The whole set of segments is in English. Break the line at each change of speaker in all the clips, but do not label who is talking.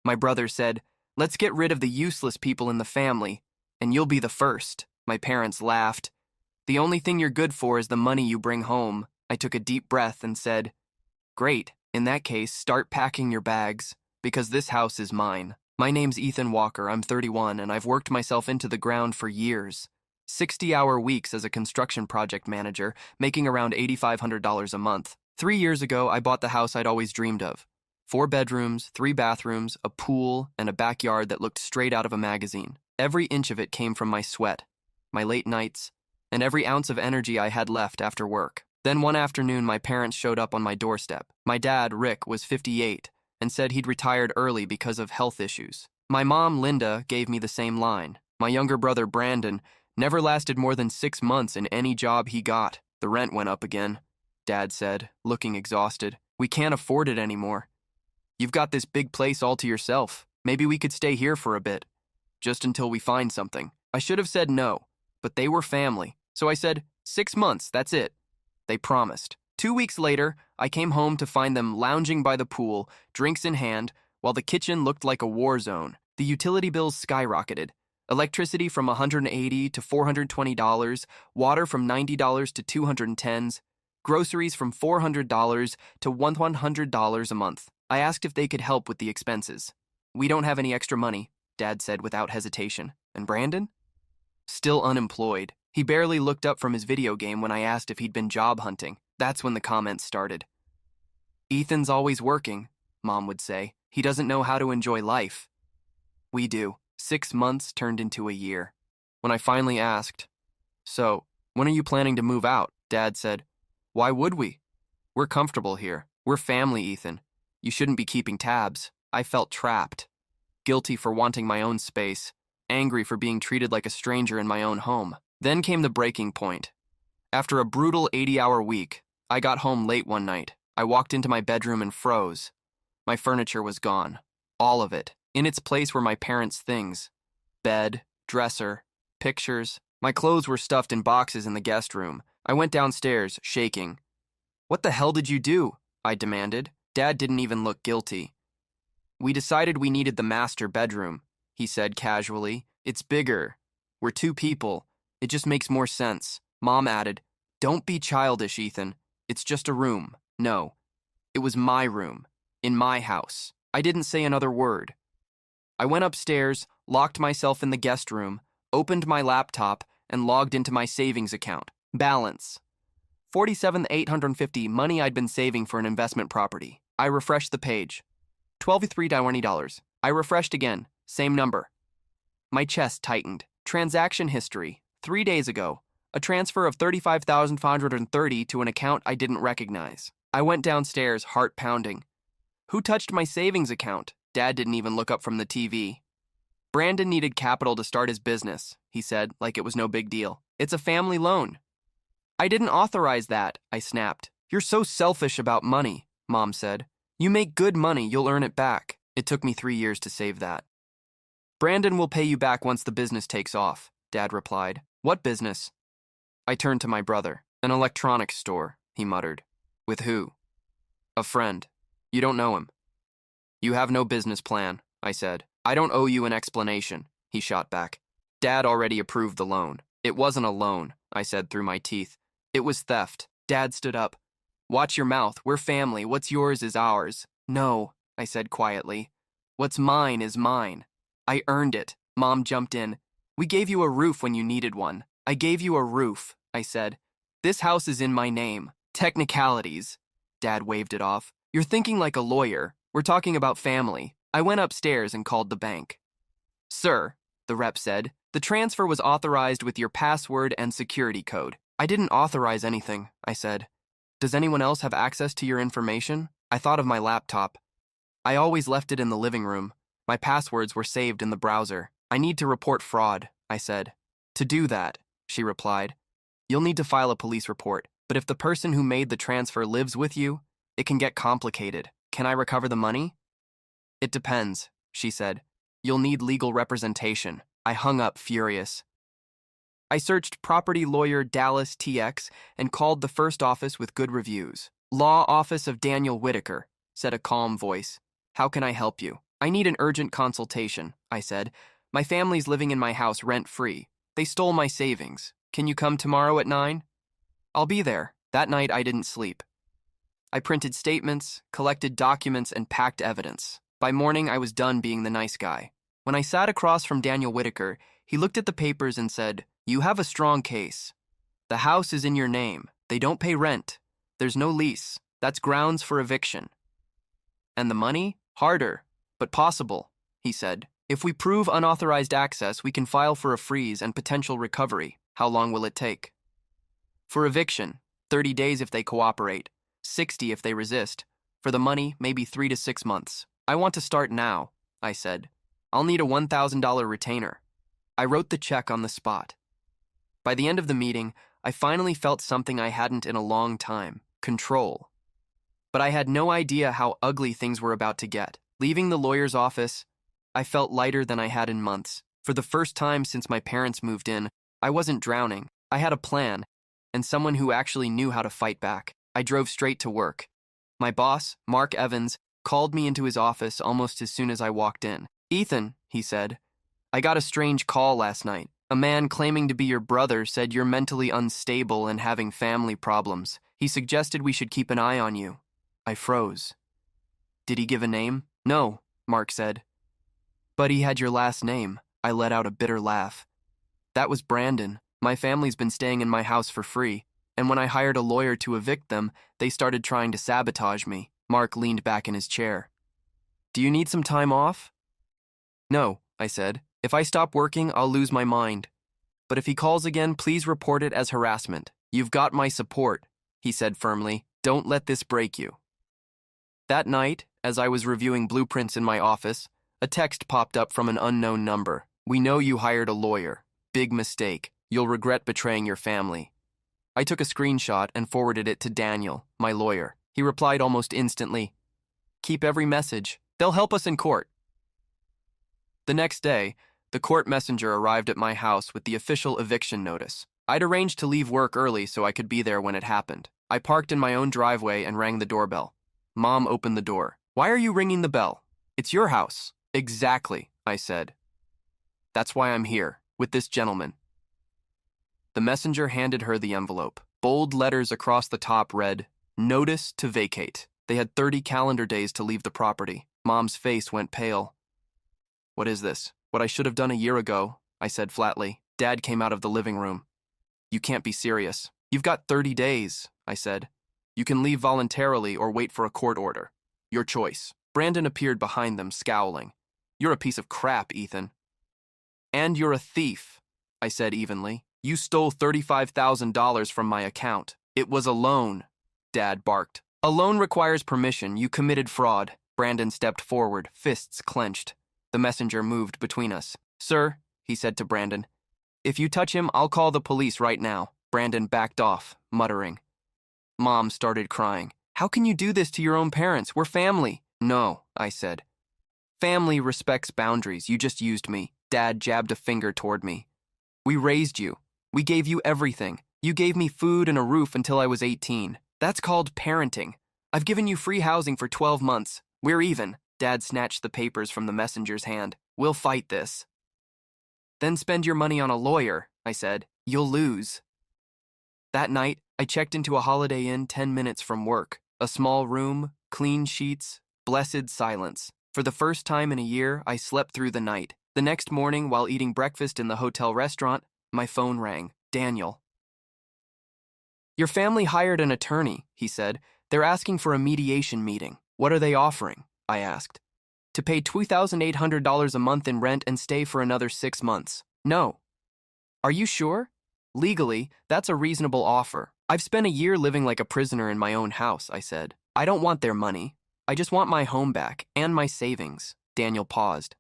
My brother said, "Let's get rid of the useless people in the family, and you'll be the first." My parents laughed. "The only thing you're good for is the money you bring home." I took a deep breath and said, "Great, in that case, start packing your bags, because this house is mine." My name's Ethan Walker, I'm 31, and I've worked myself into the ground for years. 60-hour weeks as a construction project manager, making around $8,500 a month. 3 years ago, I bought the house I'd always dreamed of. 4 bedrooms, 3 bathrooms, a pool, and a backyard that looked straight out of a magazine. Every inch of it came from my sweat, my late nights, and every ounce of energy I had left after work. Then one afternoon, my parents showed up on my doorstep. My dad, Rick, was 58 and said he'd retired early because of health issues. My mom, Linda, gave me the same line. My younger brother, Brandon, never lasted more than 6 months in any job he got. "The rent went up again," Dad said, looking exhausted. "We can't afford it anymore. You've got this big place all to yourself. Maybe we could stay here for a bit, just until we find something." I should have said no, but they were family. So I said, 6 months, that's it. They promised. 2 weeks later, I came home to find them lounging by the pool, drinks in hand, while the kitchen looked like a war zone. The utility bills skyrocketed. Electricity from $180 to $420, water from $90 to $210, groceries from $400 to $100 a month. I asked if they could help with the expenses. "We don't have any extra money," Dad said without hesitation. "And Brandon?" "Still unemployed. He barely looked up from his video game when I asked if he'd been job hunting." That's when the comments started. "Ethan's always working," Mom would say. "He doesn't know how to enjoy life." We do. 6 months turned into a year. When I finally asked, "So, when are you planning to move out?" Dad said, "Why would we? We're comfortable here. We're family, Ethan. You shouldn't be keeping tabs." I felt trapped, guilty for wanting my own space, angry for being treated like a stranger in my own home. Then came the breaking point. After a brutal 80-hour week, I got home late one night. I walked into my bedroom and froze. My furniture was gone. All of it. In its place were my parents' things. Bed, dresser, pictures. My clothes were stuffed in boxes in the guest room. I went downstairs, shaking. "What the hell did you do?" I demanded. Dad didn't even look guilty. "We decided we needed the master bedroom," he said casually. "It's bigger. We're 2 people. It just makes more sense." Mom added, "Don't be childish, Ethan. It's just a room." No, it was my room, in my house. I didn't say another word. I went upstairs, locked myself in the guest room, opened my laptop, and logged into my savings account. Balance: $47,850, money I'd been saving for an investment property. I refreshed the page. $12,320. I refreshed again, same number. My chest tightened. Transaction history: 3 days ago. A transfer of $35,530 to an account I didn't recognize. I went downstairs, heart pounding. Who touched my savings account? Dad didn't even look up from the TV. "Brandon needed capital to start his business," he said, like it was no big deal. "It's a family loan." "I didn't authorize that," I snapped. "You're so selfish about money," Mom said. "You make good money, you'll earn it back." It took me 3 years to save that. "Brandon will pay you back once the business takes off," Dad replied. "What business?" I turned to my brother. "An electronics store," he muttered. "With who?" "A friend. You don't know him." "You have no business plan," I said. "I don't owe you an explanation," he shot back. Dad already approved the loan. "It wasn't a loan," I said through my teeth. "It was theft." Dad stood up. "Watch your mouth. We're family. What's yours is ours." "No," I said quietly. "What's mine is mine. I earned it." Mom jumped in. "We gave you a roof when you needed one." "I gave you a roof," I said. "This house is in my name." "Technicalities." Dad waved it off. "You're thinking like a lawyer. We're talking about family." I went upstairs and called the bank. "Sir," the rep said, "the transfer was authorized with your password and security code." "I didn't authorize anything," I said. "Does anyone else have access to your information?" I thought of my laptop. I always left it in the living room. My passwords were saved in the browser. "I need to report fraud," I said. "To do that," she replied, "you'll need to file a police report. But if the person who made the transfer lives with you, it can get complicated. Can I recover the money?" "It depends," she said. "You'll need legal representation." I hung up, furious. I searched Property Lawyer Dallas TX and called the first office with good reviews. "Law Office of Daniel Whitaker," said a calm voice. "How can I help you?" I need an urgent consultation, I said. My family's living in my house rent-free. They stole my savings. Can you come tomorrow at 9? I'll be there. That night I didn't sleep. I printed statements, collected documents, and packed evidence. By morning, I was done being the nice guy. When I sat across from Daniel Whitaker, he looked at the papers and said, "You have a strong case. The house is in your name. They don't pay rent. There's no lease. That's grounds for eviction." "And the money? Harder, but possible," he said. "If we prove unauthorized access, we can file for a freeze and potential recovery. How long will it take?" "For eviction, 30 days if they cooperate, 60 if they resist. For the money, maybe 3 to 6 months. I want to start now," I said. "I'll need a $1,000 retainer." I wrote the check on the spot. By the end of the meeting, I finally felt something I hadn't in a long time: control. But I had no idea how ugly things were about to get. Leaving the lawyer's office, I felt lighter than I had in months. For the first time since my parents moved in, I wasn't drowning. I had a plan, and someone who actually knew how to fight back. I drove straight to work. My boss, Mark Evans, called me into his office almost as soon as I walked in. "Ethan," he said, "I got a strange call last night. A man claiming to be your brother said you're mentally unstable and having family problems. He suggested we should keep an eye on you." I froze. "Did he give a name?" "No," Mark said. "But he had your last name." I let out a bitter laugh. "That was Brandon. My family's been staying in my house for free, and when I hired a lawyer to evict them, they started trying to sabotage me." Mark leaned back in his chair. "Do you need some time off?" "No," I said. "If I stop working, I'll lose my mind. But if he calls again, please report it as harassment. You've got my support," he said firmly. "Don't let this break you." That night, as I was reviewing blueprints in my office, a text popped up from an unknown number. "We know you hired a lawyer. Big mistake. You'll regret betraying your family." I took a screenshot and forwarded it to Daniel, my lawyer. He replied almost instantly, "Keep every message. They'll help us in court." The next day, the court messenger arrived at my house with the official eviction notice. I'd arranged to leave work early so I could be there when it happened. I parked in my own driveway and rang the doorbell. Mom opened the door. "Why are you ringing the bell? It's your house." "Exactly," I said. "That's why I'm here, with this gentleman." The messenger handed her the envelope. Bold letters across the top read, "Notice to vacate." They had 30 calendar days to leave the property. Mom's face went pale. "What is this?" "What I should have done a year ago," I said flatly. Dad came out of the living room. "You can't be serious." "You've got 30 days, I said. "You can leave voluntarily or wait for a court order. Your choice." Brandon appeared behind them, scowling. "You're a piece of crap, Ethan." "And you're a thief," I said evenly. "You stole $35,000 from my account. It was a loan," Dad barked. "A loan requires permission. You committed fraud." Brandon stepped forward, fists clenched. The messenger moved between us. "Sir," he said to Brandon, "if you touch him, I'll call the police right now." Brandon backed off, muttering. Mom started crying. "How can you do this to your own parents? We're family." "No," I said. "Family respects boundaries. You just used me." Dad jabbed a finger toward me. "We raised you. We gave you everything. You gave me food and a roof until I was 18. That's called parenting. I've given you free housing for 12 months. We're even." Dad snatched the papers from the messenger's hand. "We'll fight this." "Then spend your money on a lawyer," I said. "You'll lose." That night, I checked into a Holiday Inn 10 minutes from work. A small room, clean sheets, blessed silence. For the first time in a year, I slept through the night. The next morning, while eating breakfast in the hotel restaurant, my phone rang. Daniel. "Your family hired an attorney," he said. "They're asking for a mediation meeting." "What are they offering?" I asked. "To pay $2,800 a month in rent and stay for another 6 months." "No." "Are you sure?" "Legally, that's a reasonable offer. I've spent a year living like a prisoner in my own house," I said. "I don't want their money. I just want my home back and my savings." Daniel paused.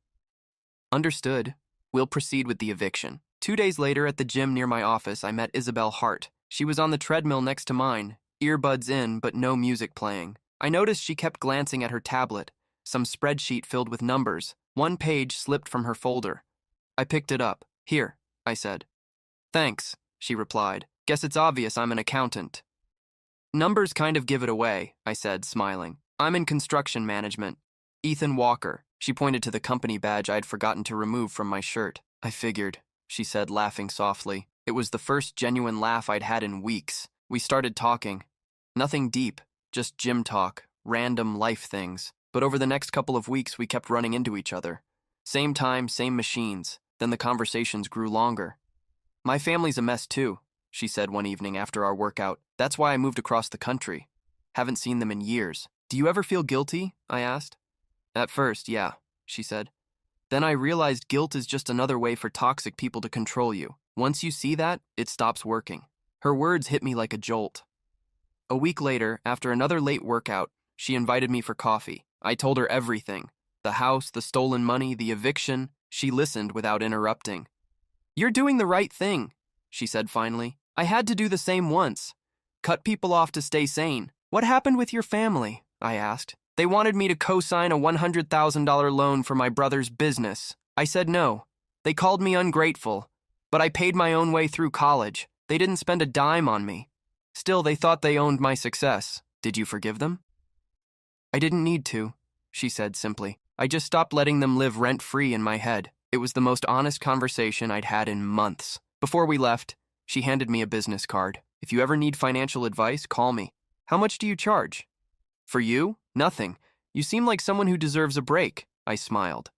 "Understood. We'll proceed with the eviction." 2 days later, at the gym near my office, I met Isabel Hart. She was on the treadmill next to mine, earbuds in but no music playing. I noticed she kept glancing at her tablet, some spreadsheet filled with numbers. One page slipped from her folder. I picked it up. "Here," I said. "Thanks," she replied. "Guess it's obvious I'm an accountant." "Numbers kind of give it away," I said, smiling. "I'm in construction management." "Ethan Walker," She pointed to the company badge I'd forgotten to remove from my shirt. I figured, she said, laughing softly. It was the first genuine laugh I'd had in weeks. We started talking. Nothing deep, just gym talk, random life things. But over the next couple of weeks, we kept running into each other. Same time, same machines. Then the conversations grew longer. My family's a mess too, she said one evening after our workout. That's why I moved across the country. Haven't seen them in years. Do you ever feel guilty? I asked. At first, yeah, she said. Then I realized guilt is just another way for toxic people to control you. Once you see that, it stops working. Her words hit me like a jolt. A week later, after another late workout, she invited me for coffee. I told her everything. The house, the stolen money, the eviction. She listened without interrupting. You're doing the right thing, she said finally. I had to do the same once. Cut people off to stay sane. What happened with your family? I asked. They wanted me to co-sign a $100,000 loan for my brother's business. I said no. They called me ungrateful, but I paid my own way through college. They didn't spend a dime on me. Still, they thought they owned my success. Did you forgive them? I didn't need to, she said simply. I just stopped letting them live rent-free in my head. It was the most honest conversation I'd had in months. Before we left, she handed me a business card. If you ever need financial advice, call me. How much do you charge? For you? Nothing. You seem like someone who deserves a break. I smiled.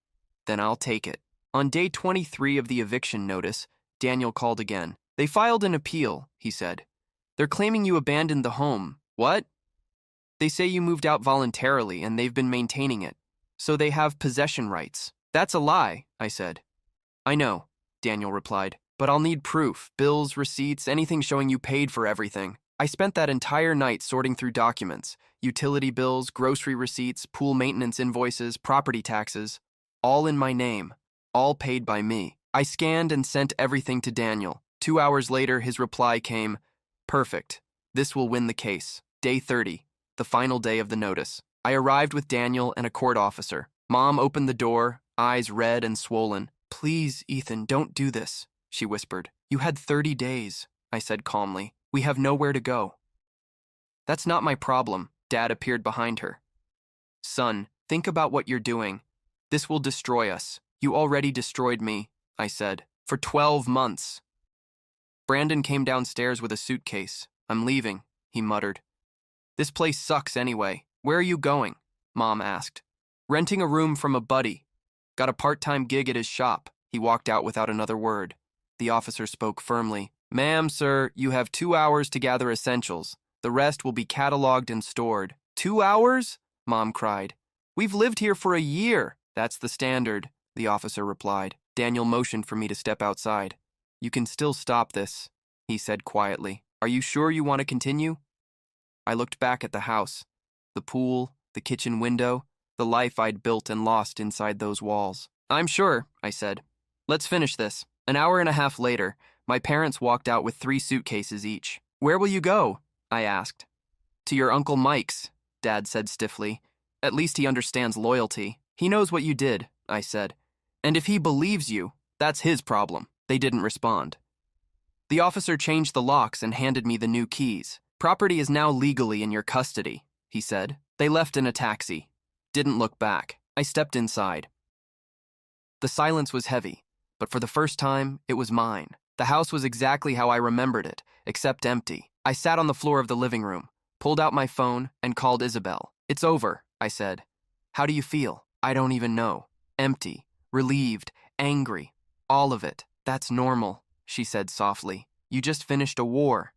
Then I'll take it. On day 23 of the eviction notice, Daniel called again. They filed an appeal, he said. They're claiming you abandoned the home. What? They say you moved out voluntarily and they've been maintaining it. So they have possession rights. That's a lie, I said. I know, Daniel replied, but I'll need proof, bills, receipts, anything showing you paid for everything. I spent that entire night sorting through documents, utility bills, grocery receipts, pool maintenance invoices, property taxes, all in my name, all paid by me. I scanned and sent everything to Daniel. 2 hours later, his reply came, perfect. This will win the case. Day 30, the final day of the notice. I arrived with Daniel and a court officer. Mom opened the door, eyes red and swollen. Please, Ethan, don't do this, she whispered. You had 30 days, I said calmly. We have nowhere to go. That's not my problem. Dad appeared behind her. Son, think about what you're doing. This will destroy us. You already destroyed me, I said, for 12 months. Brandon came downstairs with a suitcase. I'm leaving, he muttered. This place sucks anyway. Where are you going? Mom asked. Renting a room from a buddy. Got a part-time gig at his shop. He walked out without another word. The officer spoke firmly. Ma'am, sir, you have 2 hours to gather essentials. The rest will be cataloged and stored. 2 hours? Mom cried. We've lived here for a year. That's the standard, the officer replied. Daniel motioned for me to step outside. You can still stop this, he said quietly. Are you sure you want to continue? I looked back at the house. The pool, the kitchen window, the life I'd built and lost inside those walls. I'm sure, I said. Let's finish this. An hour and a half later, my parents walked out with 3 suitcases each. Where will you go? I asked. To your Uncle Mike's, Dad said stiffly. At least he understands loyalty. He knows what you did, I said. And if he believes you, that's his problem. They didn't respond. The officer changed the locks and handed me the new keys. Property is now legally in your custody, he said. They left in a taxi. Didn't look back. I stepped inside. The silence was heavy, but for the first time, it was mine. The house was exactly how I remembered it, except empty. I sat on the floor of the living room, pulled out my phone, and called Isabel. It's over, I said. How do you feel? I don't even know. Empty, relieved, angry, all of it. That's normal, she said softly. You just finished a war.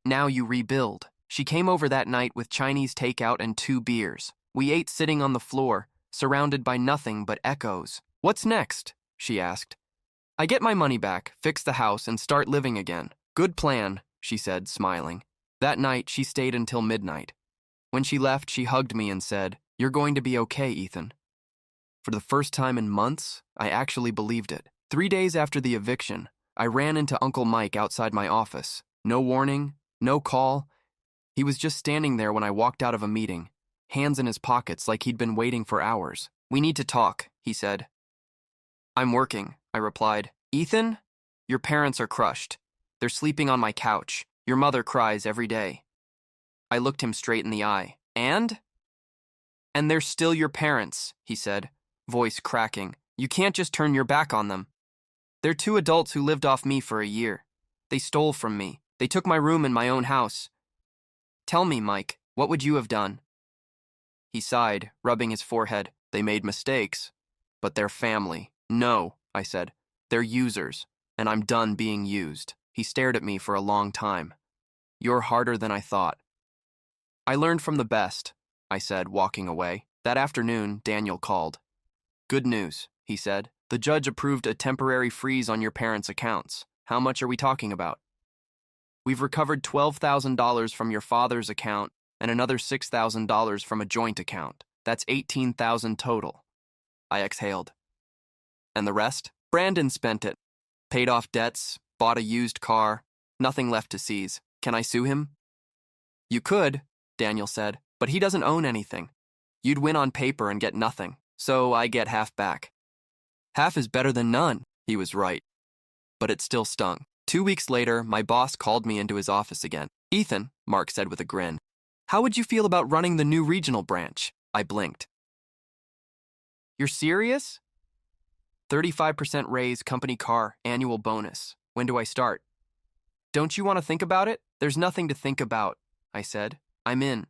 Now you rebuild. She came over that night with Chinese takeout and 2 beers. We ate sitting on the floor, surrounded by nothing but echoes. What's next? She asked. I get my money back, fix the house, and start living again. Good plan, she said, smiling. That night, she stayed until midnight. When she left, she hugged me and said, You're going to be okay, Ethan. For the first time in months, I actually believed it. 3 days after the eviction, I ran into Uncle Mike outside my office. No warning, no call. He was just standing there when I walked out of a meeting, hands in his pockets like he'd been waiting for hours. We need to talk, he said. I'm working, I replied. Ethan, your parents are crushed. They're sleeping on my couch. Your mother cries every day. I looked him straight in the eye. And they're still your parents, he said. voice cracking. You can't just turn your back on them. They're two adults who lived off me for a year. They stole from me. They took my room in my own house. Tell me, Mike, what would you have done? He sighed, rubbing his forehead. They made mistakes, but they're family. No, I said. They're users, and I'm done being used. He stared at me for a long time. You're harder than I thought. I learned from the best, I said, walking away. That afternoon, Daniel called. Good news, he said. The judge approved a temporary freeze on your parents' accounts. How much are we talking about? We've recovered $12,000 from your father's account and another $6,000 from a joint account. That's $18,000 total. I exhaled. And the rest? Brandon spent it. Paid off debts, bought a used car, nothing left to seize. Can I sue him? You could, Daniel said, but he doesn't own anything. You'd win on paper and get nothing, so I get half back. Half is better than none, he was right. But it still stung. 2 weeks later, my boss called me into his office again. Ethan, Mark said with a grin, how would you feel about running the new regional branch? I blinked. You're serious? 35% raise, company car, annual bonus. When do I start? Don't you want to think about it? There's nothing to think about, I said. I'm in.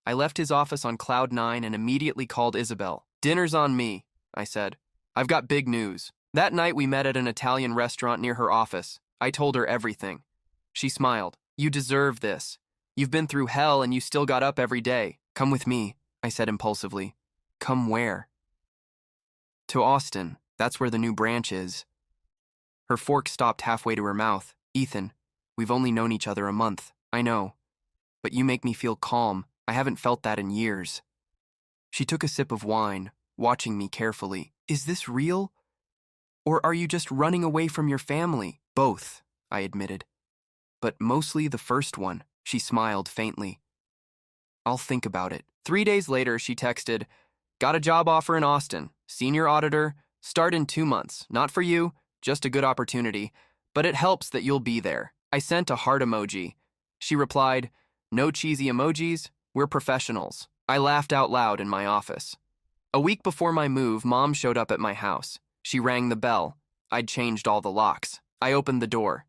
I left his office on cloud 9 and immediately called Isabel. Dinner's on me, I said. I've got big news. That night we met at an Italian restaurant near her office. I told her everything. She smiled. You deserve this. You've been through hell and you still got up every day. Come with me, I said impulsively. Come where? To Austin. That's where the new branch is. Her fork stopped halfway to her mouth. Ethan, we've only known each other a month. I know. But you make me feel calm. I haven't felt that in years. She took a sip of wine, watching me carefully. Is this real? Or are you just running away from your family? Both, I admitted. But mostly the first one, she smiled faintly. I'll think about it. 3 days later, she texted, got a job offer in Austin, senior auditor, start in 2 months. Not for you, just a good opportunity, but it helps that you'll be there. I sent a heart emoji. She replied, no cheesy emojis, we're professionals. I laughed out loud in my office. A week before my move, Mom showed up at my house. She rang the bell. I'd changed all the locks. I opened the door.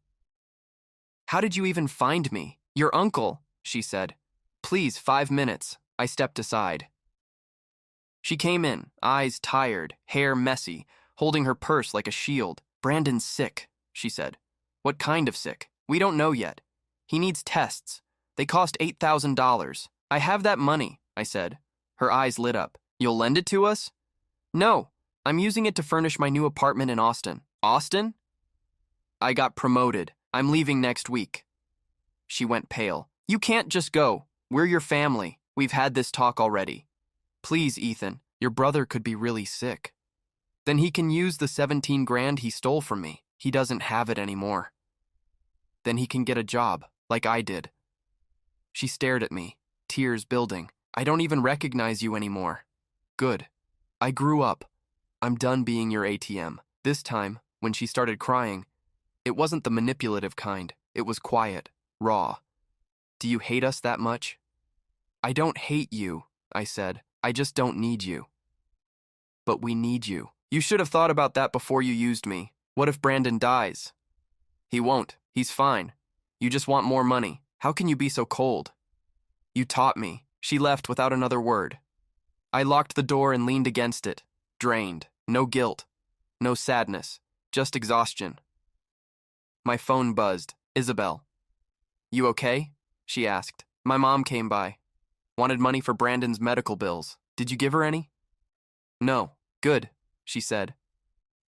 How did you even find me? Your uncle, she said. Please, 5 minutes. I stepped aside. She came in, eyes tired, hair messy, holding her purse like a shield. Brandon's sick, she said. What kind of sick? We don't know yet. He needs tests. They cost $8,000. I have that money, I said. Her eyes lit up. You'll lend it to us? No, I'm using it to furnish my new apartment in Austin. Austin? I got promoted. I'm leaving next week. She went pale. You can't just go. We're your family. We've had this talk already. Please, Ethan, your brother could be really sick. Then he can use the 17 grand he stole from me. He doesn't have it anymore. Then he can get a job, like I did. She stared at me, tears building. I don't even recognize you anymore. Good. I grew up. I'm done being your ATM. This time, when she started crying, it wasn't the manipulative kind. It was quiet, raw. Do you hate us that much? I don't hate you, I said. I just don't need you. But we need you. You should have thought about that before you used me. What if Brandon dies? He won't. He's fine. You just want more money. How can you be so cold? You taught me. She left without another word. I locked the door and leaned against it, drained. No guilt. No sadness. Just exhaustion. My phone buzzed. Isabel. You okay? She asked. My mom came by. Wanted money for Brandon's medical bills. Did you give her any? No. Good, she said.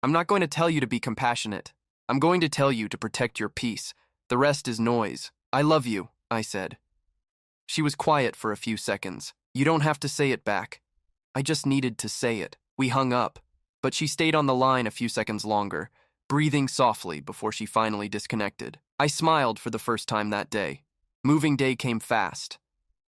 I'm not going to tell you to be compassionate. I'm going to tell you to protect your peace. The rest is noise. I love you, I said. She was quiet for a few seconds. You don't have to say it back. I just needed to say it. We hung up, but she stayed on the line a few seconds longer, breathing softly before she finally disconnected. I smiled for the first time that day. Moving day came fast.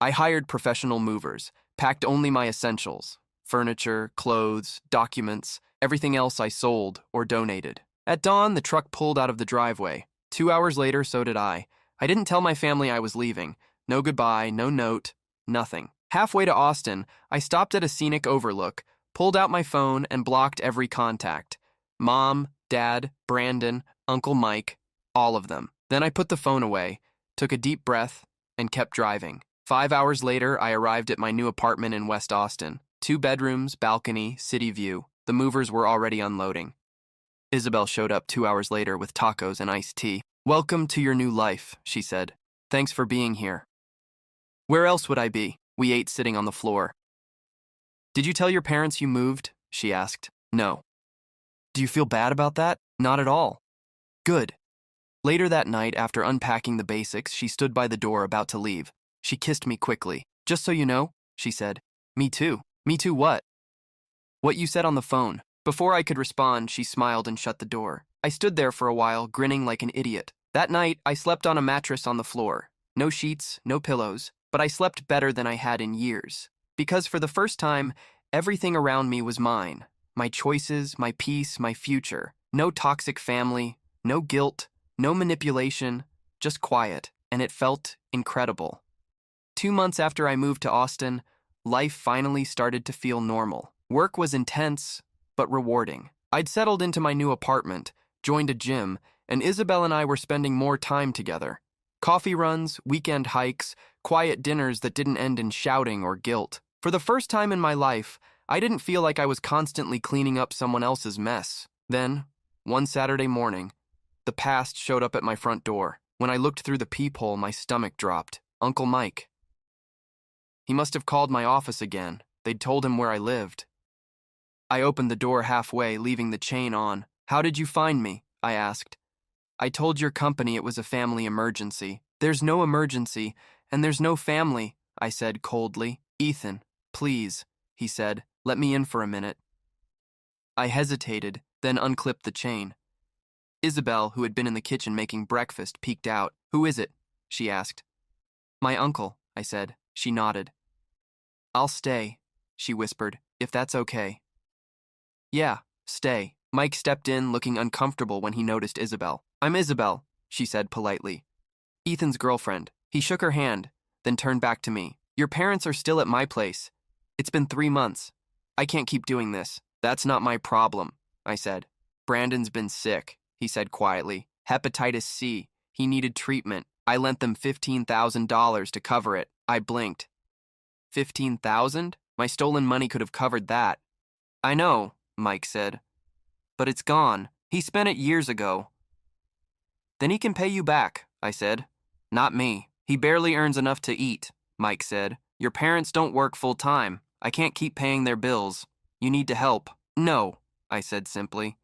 I hired professional movers, packed only my essentials, furniture, clothes, documents, everything else I sold or donated. At dawn, the truck pulled out of the driveway. 2 hours later, so did I. I didn't tell my family I was leaving. No goodbye, no note, nothing. Halfway to Austin, I stopped at a scenic overlook, Pulled out my phone and blocked every contact. Mom, Dad, Brandon, Uncle Mike, all of them. Then I put the phone away, took a deep breath, and kept driving. 5 hours later, I arrived at my new apartment in West Austin. 2 bedrooms, balcony, city view. The movers were already unloading. Isabel showed up 2 hours later with tacos and iced tea. "Welcome to your new life," she said. "Thanks for being here." "Where else would I be?" We ate sitting on the floor. "Did you tell your parents you moved?" she asked. "No." "Do you feel bad about that?" "Not at all." "Good." Later that night, after unpacking the basics, she stood by the door about to leave. She kissed me quickly. "Just so you know," she said. "Me too." "Me too what?" "What you said on the phone." Before I could respond, she smiled and shut the door. I stood there for a while, grinning like an idiot. That night, I slept on a mattress on the floor. No sheets, no pillows, but I slept better than I had in years. Because for the first time, everything around me was mine. My choices, my peace, my future. No toxic family, no guilt, no manipulation, just quiet, and it felt incredible. 2 months after I moved to Austin, life finally started to feel normal. Work was intense, but rewarding. I'd settled into my new apartment, joined a gym, and Isabel and I were spending more time together. Coffee runs, weekend hikes, quiet dinners that didn't end in shouting or guilt. For the first time in my life, I didn't feel like I was constantly cleaning up someone else's mess. Then, one Saturday morning, the past showed up at my front door. When I looked through the peephole, my stomach dropped. Uncle Mike. He must have called my office again. They'd told him where I lived. I opened the door halfway, leaving the chain on. "How did you find me?" I asked. "I told your company it was a family emergency." "There's no emergency, and there's no family," I said coldly. "Ethan, please," he said. "Let me in for a minute." I hesitated, then unclipped the chain. Isabel, who had been in the kitchen making breakfast, peeked out. "Who is it?" she asked. "My uncle," I said. She nodded. "I'll stay," she whispered, "if that's okay." "Yeah, stay." Mike stepped in, looking uncomfortable when he noticed Isabel. "I'm Isabel," she said politely. "Ethan's girlfriend." He shook her hand, then turned back to me. "Your parents are still at my place. It's been 3 months. I can't keep doing this." "That's not my problem," I said. "Brandon's been sick," he said quietly. "Hepatitis C. He needed treatment. I lent them $15,000 to cover it." I blinked. 15,000? My stolen money could have covered that. "I know," Mike said. "But it's gone. He spent it years ago." "Then he can pay you back," I said. "Not me. He barely earns enough to eat," Mike said. "Your parents don't work full time. I can't keep paying their bills. You need to help." "No," I said simply.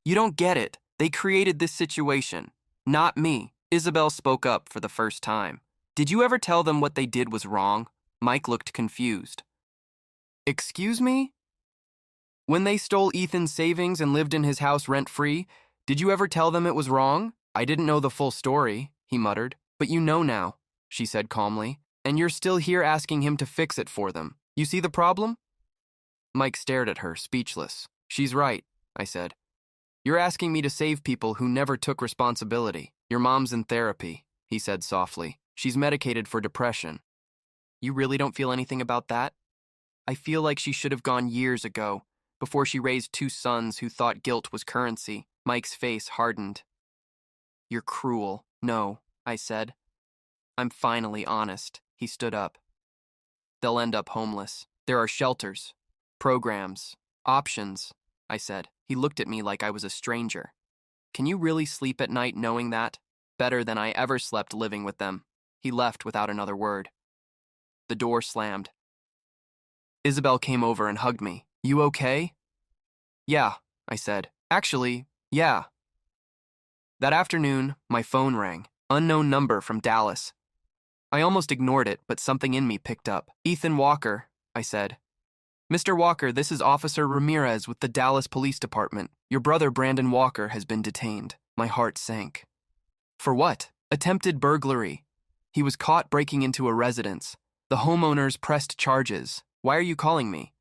"You don't get it. They created this situation. Not me." Isabel spoke up for the first time. "Did you ever tell them what they did was wrong?" Mike looked confused. "Excuse me?" "When they stole Ethan's savings and lived in his house rent-free, did you ever tell them it was wrong?" "I didn't know the full story," he muttered. "But you know now," she said calmly. "And you're still here asking him to fix it for them. You see the problem?" Mike stared at her, speechless. "She's right," I said. "You're asking me to save people who never took responsibility. Your mom's in therapy," he said softly. "She's medicated for depression." "You really don't feel anything about that?" "I feel like she should have gone years ago, before she raised 2 sons who thought guilt was currency." Mike's face hardened. "You're cruel." "No," I said. "I'm finally honest." He stood up. "They'll end up homeless. There are shelters, programs, options," I said. He looked at me like I was a stranger. "Can you really sleep at night knowing that?" "Better than I ever slept living with them." He left without another word. The door slammed. Isabel came over and hugged me. "You okay?" "Yeah," I said. "Actually, yeah." That afternoon, my phone rang. Unknown number from Dallas. I almost ignored it, but something in me picked up. "Ethan Walker," I said. "Mr. Walker, this is Officer Ramirez with the Dallas Police Department. Your brother Brandon Walker has been detained." My heart sank. "For what?" "Attempted burglary. He was caught breaking into a residence. The homeowners pressed charges. Why are you calling me?"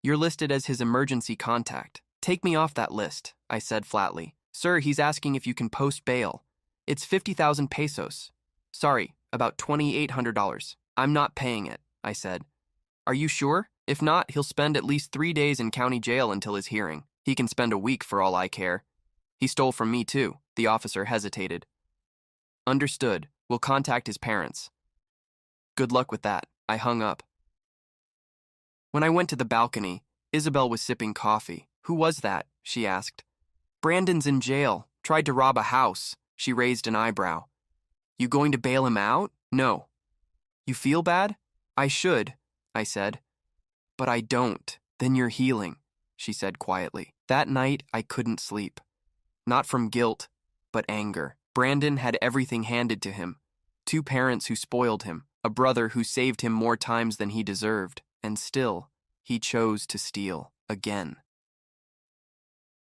"You're listed as his emergency contact." "Take me off that list," I said flatly. "Sir, he's asking if you can post bail. It's 50,000 pesos. Sorry, about $2,800. I'm not paying it," I said. "Are you sure?" If not, he'll spend at least 3 days in county jail until his hearing. He can spend a week for all I care. He stole from me too. The officer hesitated. Understood. We'll contact his parents. Good luck with that. I hung up. When I went to the balcony, Isabel was sipping coffee. Who was that? She asked. Brandon's in jail. Tried to rob a house. She raised an eyebrow. You going to bail him out? No. You feel bad? I should, I said. But I don't. Then you're healing, she said quietly. That night, I couldn't sleep. Not from guilt, but anger. Brandon had everything handed to him. 2 parents who spoiled him, a brother who saved him more times than he deserved, and still, he chose to steal again.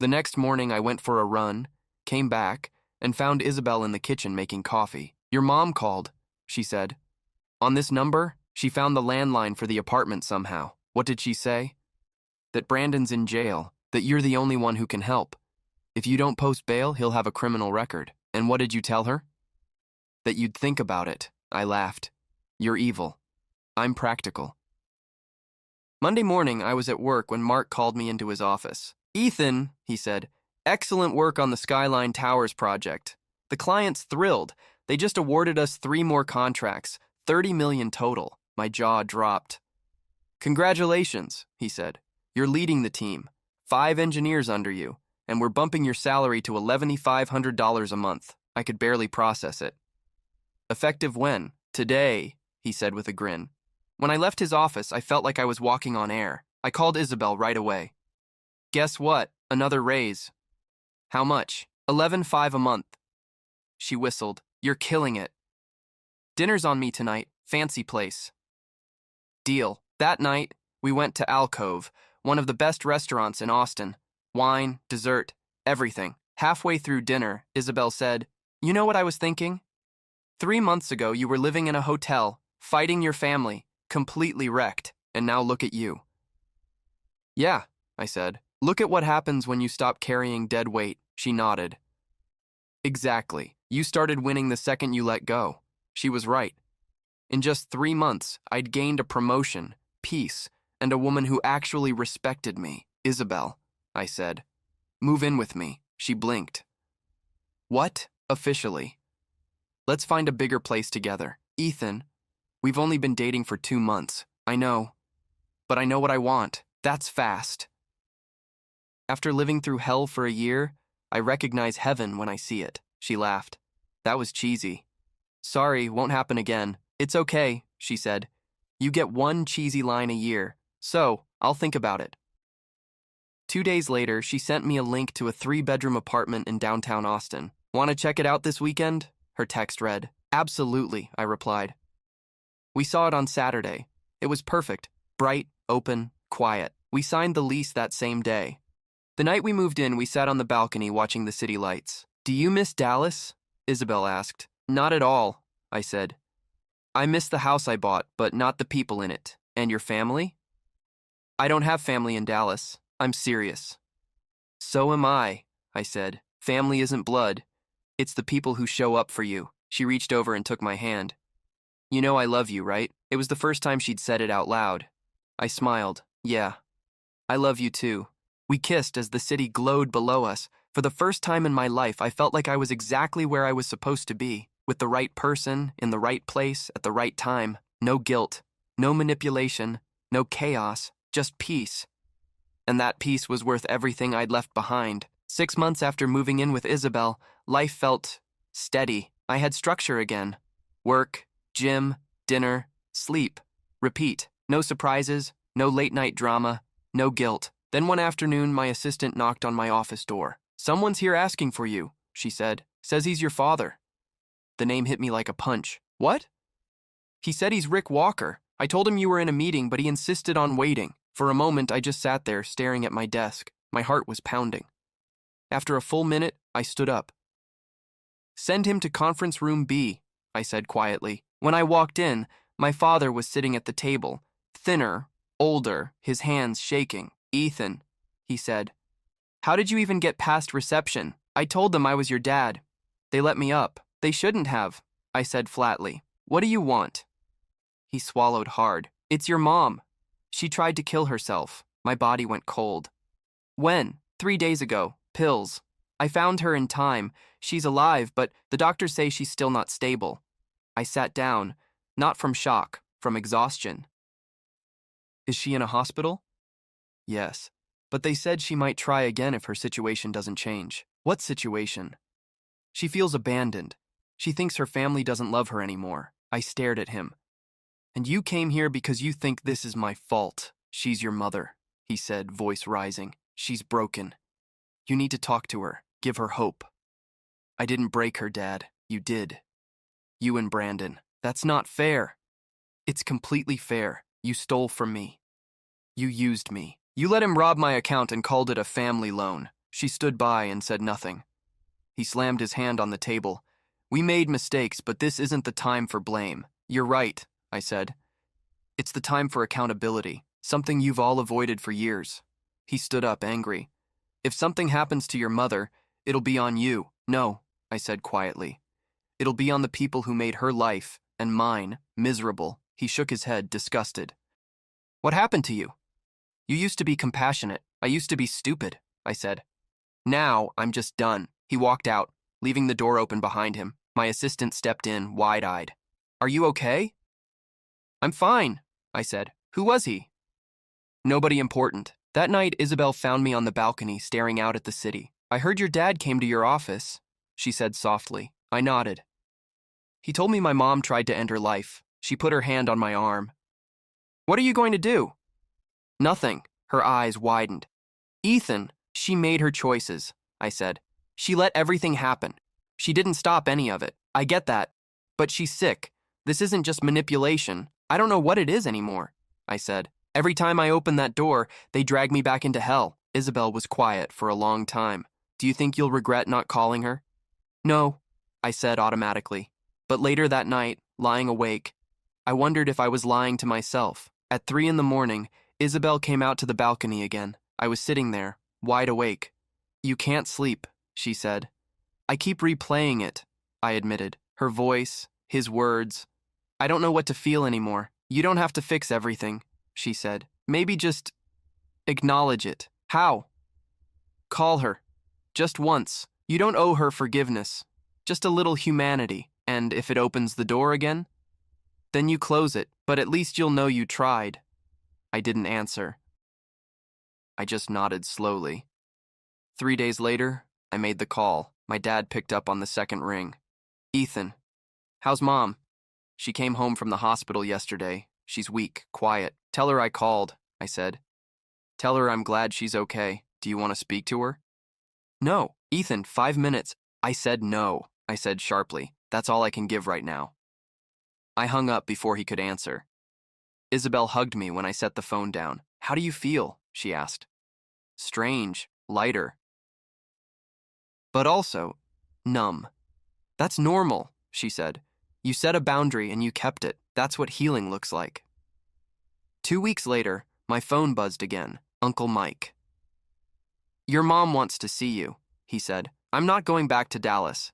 The next morning, I went for a run, came back, and found Isabel in the kitchen making coffee. Your mom called, she said. On this number, she found the landline for the apartment somehow. What did she say? That Brandon's in jail, that you're the only one who can help. If you don't post bail, he'll have a criminal record. And what did you tell her? That you'd think about it. I laughed. You're evil. I'm practical. Monday morning, I was at work when Mark called me into his office. Ethan, he said, excellent work on the Skyline Towers project. The client's thrilled. They just awarded us 3 more contracts, $30 million total. My jaw dropped. Congratulations, he said. You're leading the team. 5 engineers under you, and we're bumping your salary to $11,500 a month. I could barely process it. Effective when? Today, he said with a grin. When I left his office, I felt like I was walking on air. I called Isabel right away. Guess what? Another raise. How much? $11,500 a month. She whistled. You're killing it. Dinner's on me tonight. Fancy place. Deal. That night, we went to Alcove, one of the best restaurants in Austin. Wine, dessert, everything. Halfway through dinner, Isabel said, You know what I was thinking? 3 months ago, you were living in a hotel, fighting your family, completely wrecked, and now look at you. Yeah, I said. Look at what happens when you stop carrying dead weight, she nodded. Exactly. You started winning the second you let go. She was right. In just 3 months, I'd gained a promotion, peace, and a woman who actually respected me. Isabel, I said. Move in with me. She blinked. What? Officially. Let's find a bigger place together. Ethan, we've only been dating for 2 months. I know. But I know what I want. That's fast. After living through hell for a year, I recognize heaven when I see it. She laughed. That was cheesy. Sorry, won't happen again. It's okay, she said. You get 1 cheesy line a year, so I'll think about it. 2 days later, she sent me a link to a 3-bedroom apartment in downtown Austin. Want to check it out this weekend? Her text read. Absolutely, I replied. We saw it on Saturday. It was perfect. Bright, open, quiet. We signed the lease that same day. The night we moved in, we sat on the balcony watching the city lights. Do you miss Dallas? Isabel asked. Not at all, I said. I miss the house I bought, but not the people in it. And your family? I don't have family in Dallas. I'm serious. So am I said. Family isn't blood. It's the people who show up for you. She reached over and took my hand. You know I love you, right? It was the first time she'd said it out loud. I smiled. Yeah. I love you too. We kissed as the city glowed below us. For the first time in my life, I felt like I was exactly where I was supposed to be, with the right person, in the right place, at the right time. No guilt, no manipulation, no chaos, just peace. And that peace was worth everything I'd left behind. 6 months after moving in with Isabel, life felt steady. I had structure again. Work, gym, dinner, sleep, repeat. No surprises, no late-night drama, no guilt. Then one afternoon, my assistant knocked on my office door. Someone's here asking for you, she said. Says he's your father. The name hit me like a punch. What? He said he's Rick Walker. I told him you were in a meeting, but he insisted on waiting. For a moment, I just sat there, staring at my desk. My heart was pounding. After a full minute, I stood up. Send him to conference room B, I said quietly. When I walked in, my father was sitting at the table, thinner, older, his hands shaking. Ethan, he said. How did you even get past reception? I told them I was your dad. They let me up. They shouldn't have, I said flatly. What do you want? He swallowed hard. It's your mom. She tried to kill herself. My body went cold. When? 3 days ago. Pills. I found her in time. She's alive, but the doctors say she's still not stable. I sat down, not from shock, from exhaustion. Is she in a hospital? Yes. But they said she might try again if her situation doesn't change. What situation? She feels abandoned. She thinks her family doesn't love her anymore. I stared at him. And you came here because you think this is my fault. She's your mother, he said, voice rising. She's broken. You need to talk to her. Give her hope. I didn't break her, Dad. You did. You and Brandon. That's not fair. It's completely fair. You stole from me. You used me. You let him rob my account and called it a family loan. She stood by and said nothing. He slammed his hand on the table. We made mistakes, but this isn't the time for blame. You're right, I said. It's the time for accountability, something you've all avoided for years. He stood up, angry. If something happens to your mother, it'll be on you. No, I said quietly. It'll be on the people who made her life, and mine, miserable. He shook his head, disgusted. What happened to you? You used to be compassionate. I used to be stupid, I said. Now, I'm just done. He walked out, leaving the door open behind him. My assistant stepped in, wide-eyed. Are you okay? I'm fine, I said. Who was he? Nobody important. That night, Isabel found me on the balcony, staring out at the city. I heard your dad came to your office, she said softly. I nodded. He told me my mom tried to end her life. She put her hand on my arm. What are you going to do? Nothing. Her eyes widened. Ethan, she made her choices, I said. She let everything happen. She didn't stop any of it. I get that. But she's sick. This isn't just manipulation. I don't know what it is anymore, I said. Every time I open that door, they drag me back into hell. Isabel was quiet for a long time. Do you think you'll regret not calling her? No, I said automatically. But later that night, lying awake, I wondered if I was lying to myself. At 3 a.m, Isabel came out to the balcony again. I was sitting there, wide awake. You can't sleep, she said. I keep replaying it, I admitted. Her voice, his words. I don't know what to feel anymore. You don't have to fix everything, she said. Maybe just acknowledge it. How? Call her. Just once. You don't owe her forgiveness. Just a little humanity. And if it opens the door again, then you close it, but at least you'll know you tried. I didn't answer. I just nodded slowly. 3 days later, I made the call. My dad picked up on the second ring. Ethan, how's Mom? She came home from the hospital yesterday. She's weak, quiet. Tell her I called, I said. Tell her I'm glad she's okay. Do you want to speak to her? No, Ethan, 5 minutes. I said no, I said sharply. That's all I can give right now. I hung up before he could answer. Isabel hugged me when I set the phone down. How do you feel? She asked. Strange, lighter. But also, numb. That's normal, she said. You set a boundary and you kept it. That's what healing looks like. 2 weeks later, my phone buzzed again. Uncle Mike. Your mom wants to see you, he said. I'm not going back to Dallas.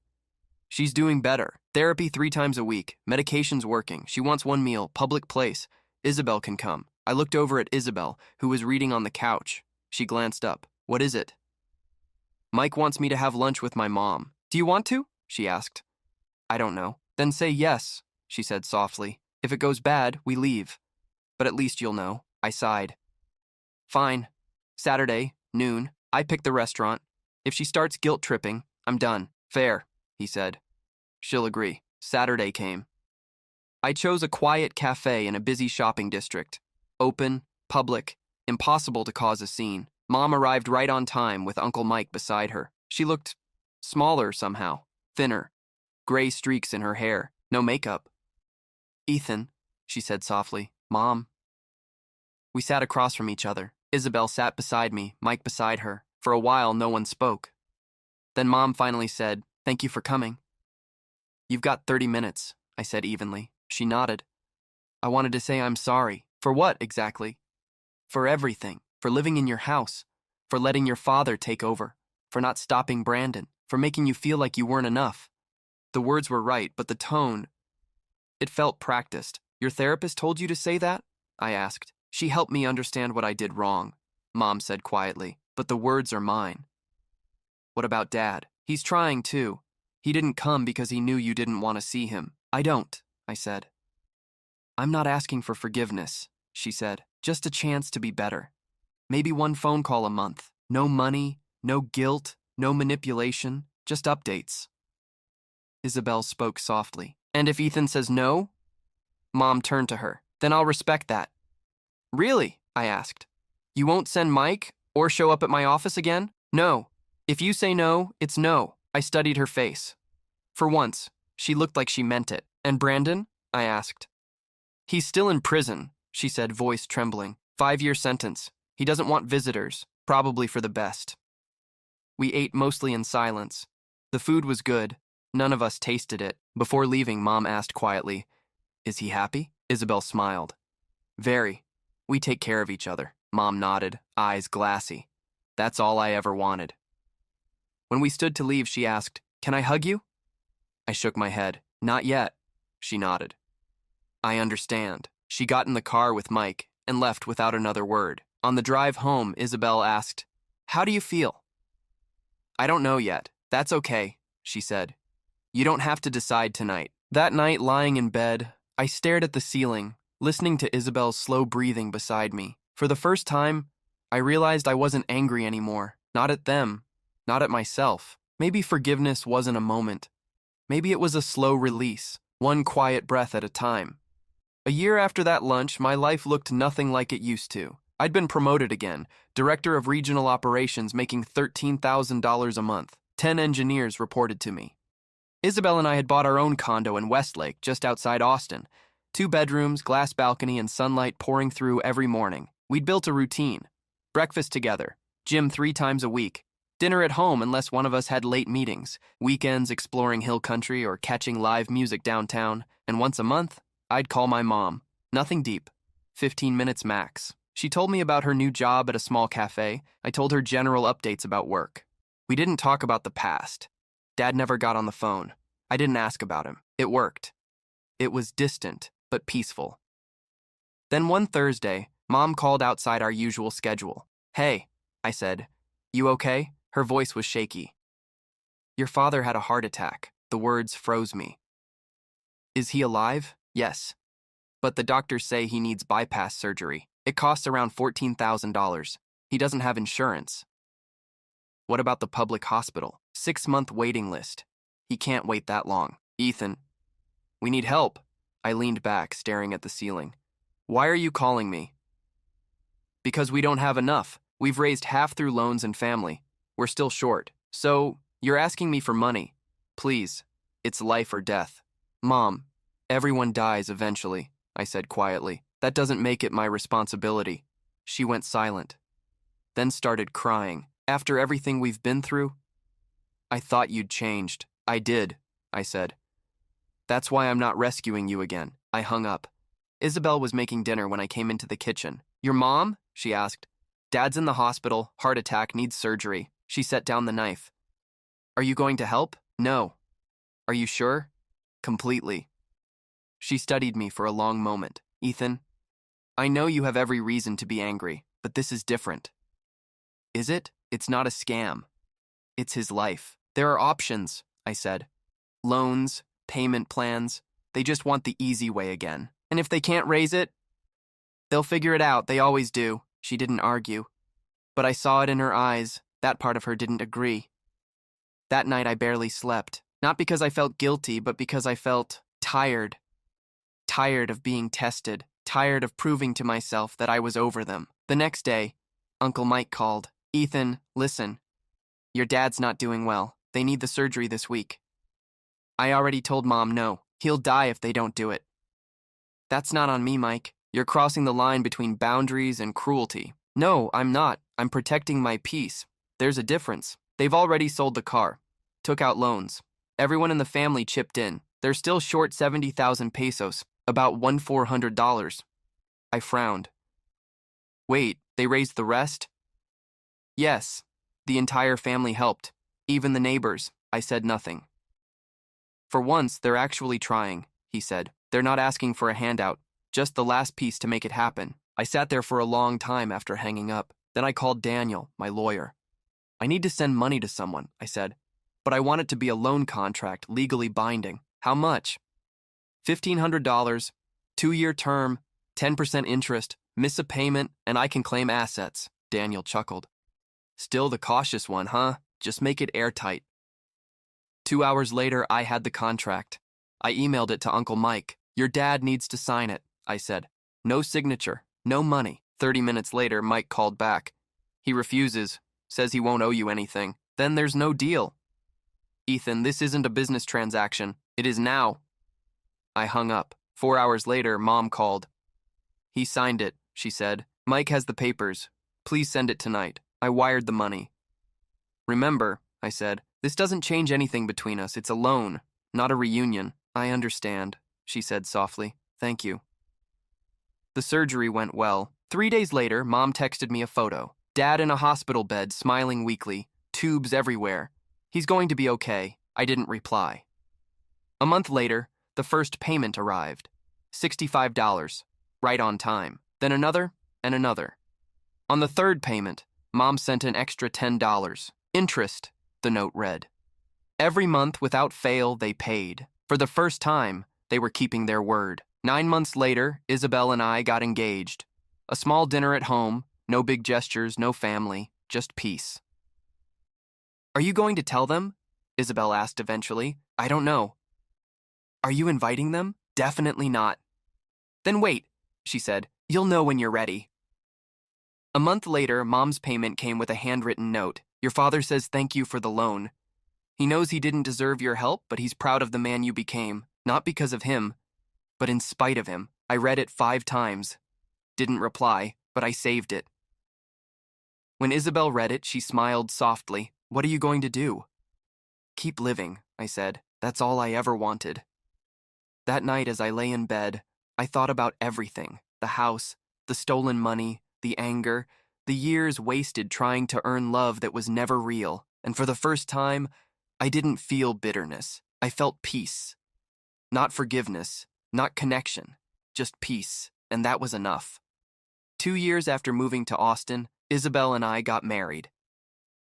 She's doing better. Therapy 3 times a week. Medication's working. She wants one meal. Public place. Isabel can come. I looked over at Isabel, who was reading on the couch. She glanced up. What is it? Mike wants me to have lunch with my mom. Do you want to? She asked. I don't know. Then say yes, she said softly. If it goes bad, we leave. But at least you'll know. I sighed. Fine. Saturday, noon. I pick the restaurant. If she starts guilt-tripping, I'm done. Fair, he said. She'll agree. Saturday came. I chose a quiet cafe in a busy shopping district. Open, public, impossible to cause a scene. Mom arrived right on time with Uncle Mike beside her. She looked smaller somehow, thinner, gray streaks in her hair, no makeup. Ethan, she said softly. Mom. We sat across from each other. Isabel sat beside me, Mike beside her. For a while, no one spoke. Then Mom finally said, Thank you for coming. You've got 30 minutes, I said evenly. She nodded. I wanted to say I'm sorry. For what, exactly? For everything. For living in your house. For letting your father take over. For not stopping Brandon. For making you feel like you weren't enough. The words were right, but the tone, it felt practiced. Your therapist told you to say that? I asked. She helped me understand what I did wrong, Mom said quietly, but the words are mine. What about Dad? He's trying too. He didn't come because he knew you didn't want to see him. I don't, I said. I'm not asking for forgiveness, she said. Just a chance to be better. Maybe one phone call a month. No money, no guilt, no manipulation, just updates. Isabel spoke softly. And if Ethan says no? Mom turned to her. Then I'll respect that. Really? I asked. You won't send Mike or show up at my office again? No. If you say no, it's no. I studied her face. For once, she looked like she meant it. And Brandon? I asked. He's still in prison, she said, voice trembling. 5-year sentence. He doesn't want visitors, probably for the best. We ate mostly in silence. The food was good. None of us tasted it. Before leaving, Mom asked quietly, Is he happy? Isabel smiled. Very. We take care of each other. Mom nodded, eyes glassy. That's all I ever wanted. When we stood to leave, she asked, Can I hug you? I shook my head. Not yet. She nodded. I understand. She got in the car with Mike and left without another word. On the drive home, Isabel asked, How do you feel? I don't know yet. That's okay, she said. You don't have to decide tonight. That night, lying in bed, I stared at the ceiling, listening to Isabel's slow breathing beside me. For the first time, I realized I wasn't angry anymore. Not at them, not at myself. Maybe forgiveness wasn't a moment. Maybe it was a slow release, one quiet breath at a time. A year after that lunch, my life looked nothing like it used to. I'd been promoted again, director of regional operations, making $13,000 a month. 10 engineers reported to me. Isabel and I had bought our own condo in Westlake, just outside Austin. 2 bedrooms, glass balcony, and sunlight pouring through every morning. We'd built a routine. Breakfast together, gym 3 times a week, dinner at home unless one of us had late meetings, weekends exploring hill country or catching live music downtown, and once a month, I'd call my mom. Nothing deep. 15 minutes max. She told me about her new job at a small cafe. I told her general updates about work. We didn't talk about the past. Dad never got on the phone. I didn't ask about him. It worked. It was distant, but peaceful. Then one Thursday, Mom called outside our usual schedule. Hey, I said. You okay? Her voice was shaky. Your father had a heart attack. The words froze me. Is he alive? Yes. But the doctors say he needs bypass surgery. It costs around $14,000. He doesn't have insurance. What about the public hospital? 6-month waiting list. He can't wait that long. Ethan. We need help. I leaned back, staring at the ceiling. Why are you calling me? Because we don't have enough. We've raised half through loans and family. We're still short. So, you're asking me for money. Please. It's life or death. Mom, everyone dies eventually, I said quietly. That doesn't make it my responsibility. She went silent. Then started crying. After everything we've been through? I thought you'd changed. I did, I said. That's why I'm not rescuing you again. I hung up. Isabel was making dinner when I came into the kitchen. Your mom? She asked. Dad's in the hospital, heart attack, needs surgery. She set down the knife. Are you going to help? No. Are you sure? Completely. She studied me for a long moment. Ethan, I know you have every reason to be angry, but this is different. Is it? It's not a scam. It's his life. There are options, I said. Loans, payment plans. They just want the easy way again. And if they can't raise it, they'll figure it out. They always do. She didn't argue. But I saw it in her eyes. That part of her didn't agree. That night I barely slept. Not because I felt guilty, but because I felt tired. Tired of being tested. Tired of proving to myself that I was over them. The next day, Uncle Mike called. Ethan, listen. Your dad's not doing well. They need the surgery this week. I already told Mom no. He'll die if they don't do it. That's not on me, Mike. You're crossing the line between boundaries and cruelty. No, I'm not. I'm protecting my peace. There's a difference. They've already sold the car. Took out loans. Everyone in the family chipped in. They're still short 70,000 pesos, about $1,400. I frowned. Wait, they raised the rest? Yes. The entire family helped. Even the neighbors. I said nothing. For once, they're actually trying, he said. They're not asking for a handout, just the last piece to make it happen. I sat there for a long time after hanging up. Then I called Daniel, my lawyer. I need to send money to someone, I said, but I want it to be a loan contract, legally binding. How much? $1,500, 2-year term, 10% interest, miss a payment, and I can claim assets, Daniel chuckled. Still the cautious one, huh? Just make it airtight. 2 hours later, I had the contract. I emailed it to Uncle Mike. Your dad needs to sign it, I said. No signature, no money. 30 minutes later, Mike called back. He refuses, says he won't owe you anything. Then there's no deal. Ethan, this isn't a business transaction. It is now. I hung up. 4 hours later, Mom called. He signed it, she said. Mike has the papers. Please send it tonight. I wired the money. Remember, I said, this doesn't change anything between us. It's a loan, not a reunion. I understand, she said softly. Thank you. The surgery went well. 3 days later, Mom texted me a photo. Dad in a hospital bed, smiling weakly, tubes everywhere. He's going to be okay. I didn't reply. A month later, the first payment arrived. $65, right on time. Then another and another. On the third payment, Mom sent an extra $10. Interest, the note read. Every month, without fail, they paid. For the first time, they were keeping their word. 9 months later, Isabel and I got engaged. A small dinner at home, no big gestures, no family, just peace. Are you going to tell them? Isabel asked eventually. I don't know. Are you inviting them? Definitely not. Then wait, she said. You'll know when you're ready. A month later, Mom's payment came with a handwritten note. Your father says thank you for the loan. He knows he didn't deserve your help, but he's proud of the man you became. Not because of him, but in spite of him. I read it 5 times. Didn't reply, but I saved it. When Isabel read it, she smiled softly. What are you going to do? Keep living, I said. That's all I ever wanted. That night, as I lay in bed, I thought about everything. The house, the stolen money, the anger, the years wasted trying to earn love that was never real. And for the first time, I didn't feel bitterness. I felt peace. Not forgiveness, not connection, just peace. And that was enough. 2 years after moving to Austin, Isabel and I got married.